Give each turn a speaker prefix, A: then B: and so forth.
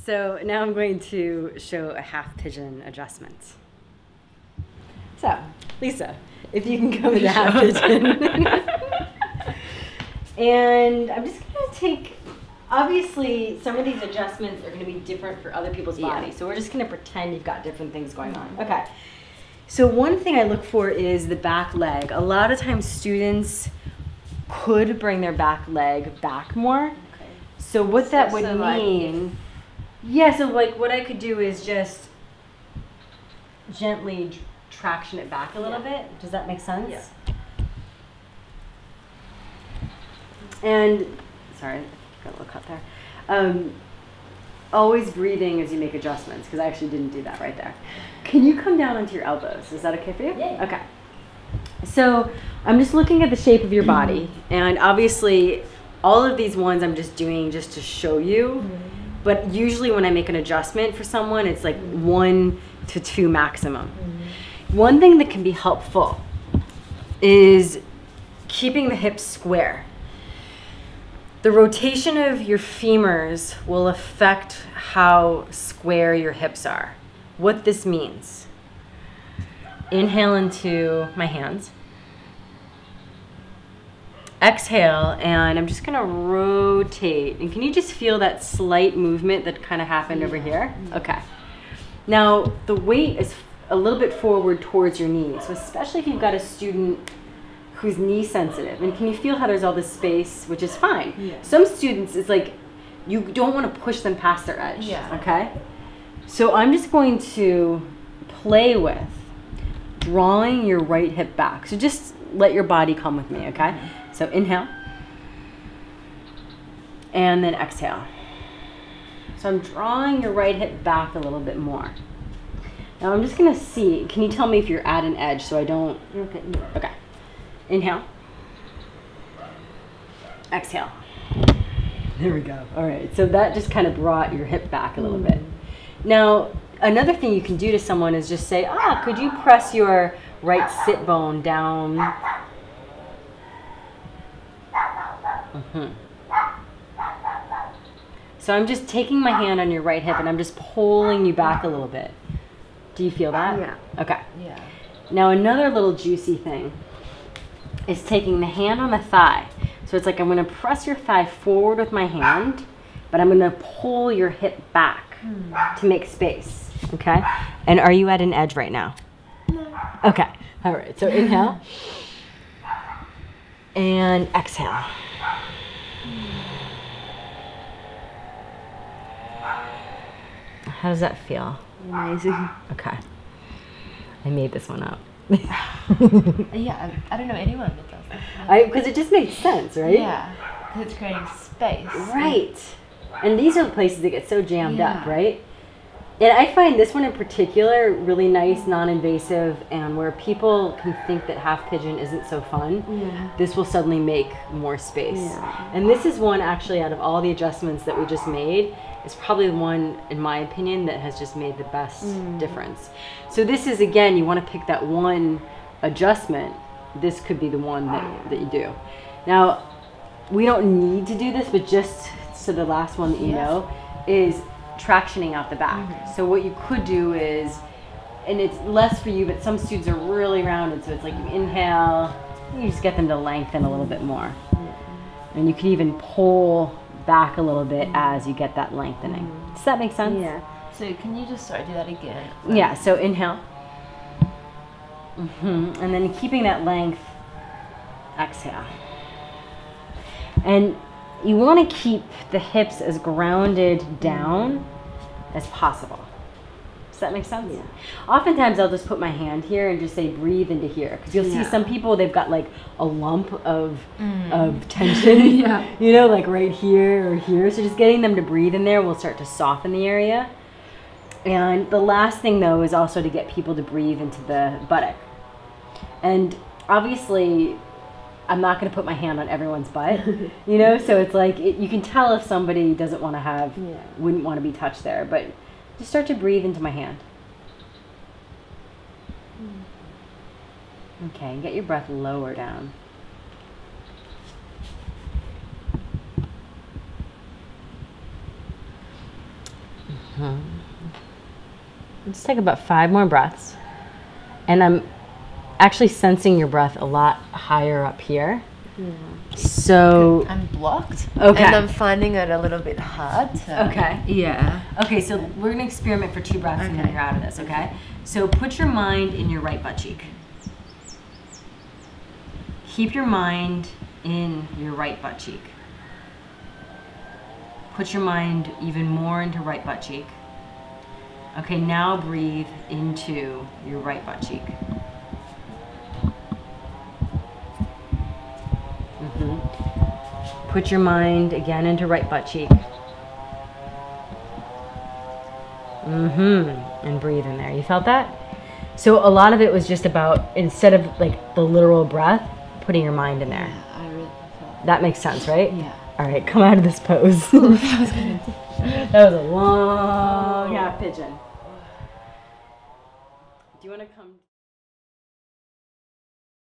A: So now I'm going to show a half pigeon adjustment. So, Lisa, if you can come into half pigeon. And I'm just going to take, obviously, some of these adjustments are going to be different for other people's bodies. So we're just going to pretend you've got different things going on. Okay. So one thing I look for is the back leg. A lot of times students could bring their back leg back more. Okay. So what that would mean, so like what I could do is just gently traction it back a little bit. Does that make sense? Yeah. And, sorry, got a little cut there. Always breathing as you make adjustments, because I actually didn't do that right there. Can you come down onto your elbows? Is that okay for you? Yeah. Okay. So I'm just looking at the shape of your body, and obviously all of these ones I'm just doing just to show you, but usually when I make an adjustment for someone, it's like 1 to 2 maximum. One thing that can be helpful is keeping the hips square. The rotation of your femurs will affect how square your hips are. What this means. Inhale into my hands. Exhale, and I'm just gonna rotate. And can you just feel that slight movement that kind of happened over here? Okay. Now, the weight is a little bit forward towards your knees, so especially if you've got a student who's knee sensitive. And can you feel how there's all this space, which is fine. Yeah. Some students, it's like you don't want to push them past their edge, okay? So I'm just going to play with drawing your right hip back. So just let your body come with me, okay? So inhale, and then exhale. So I'm drawing your right hip back a little bit more. Now I'm just gonna see, can you tell me if you're at an edge so I don't, okay. Inhale. Exhale. There we go. All right, so that just kind of brought your hip back a little bit. Now, another thing you can do to someone is just say, could you press your right sit bone down? So I'm just taking my hand on your right hip and I'm just pulling you back a little bit. Do you feel that? Yeah. Okay. Yeah. Now another little juicy thing is taking the hand on the thigh. So it's like I'm gonna press your thigh forward with my hand, but I'm gonna pull your hip back to make space, okay? And are you at an edge right now? No. Okay, all right, so inhale. And exhale. How does that feel?
B: Amazing.
A: Okay. I made this one up.
B: Yeah, I don't know anyone that does that.
A: Because it just makes sense, right?
B: Yeah, because it's creating space.
A: Right. And these are the places that get so jammed up, right? And I find this one in particular really nice, non-invasive, and where people can think that half pigeon isn't so fun, this will suddenly make more space. Yeah. And this is one actually out of all the adjustments that we just made, is probably the one, in my opinion, that has just made the best difference. So this is, again, you want to pick that one adjustment. This could be the one that you do. Now, we don't need to do this, but just so the last one that you know is tractioning out the back. So what you could do is, and it's less for you, but some students are really rounded, so it's like you inhale, you just get them to lengthen a little bit more. And you can even pull back a little bit as you get that lengthening. Does that make sense?
B: Yeah. So can you just do that again?
A: Yeah, so inhale. And then keeping that length, exhale. And you want to keep the hips as grounded down as possible. Does that make sense? Yeah. Oftentimes I'll just put my hand here and just say breathe into here, because you'll see some people, they've got like a lump of tension, you know, like right here or here. So just getting them to breathe in there will start to soften the area. And the last thing though is also to get people to breathe into the buttock. And obviously I'm not going to put my hand on everyone's butt, you know, so it's like you can tell if somebody doesn't want to have, wouldn't want to be touched there, but just start to breathe into my hand. Okay, and get your breath lower down. Let's take about 5 more breaths. And I'm actually sensing your breath a lot higher up here. So
B: I'm blocked.
A: Okay.
B: And I'm finding it a little bit hard.
A: Okay.
B: Yeah.
A: Okay, so we're gonna experiment for 2 breaths and then you're out of this, okay? So put your mind in your right butt cheek. Keep your mind in your right butt cheek. Put your mind even more into right butt cheek. Okay, now breathe into your right butt cheek. Put your mind again into right butt cheek. And breathe in there. You felt that? So a lot of it was just about, instead of like the literal breath, putting your mind in there.
B: Yeah, I really felt
A: That makes sense, right?
B: Yeah.
A: All right, come out of this pose. That was a long half pigeon. Do you want to come?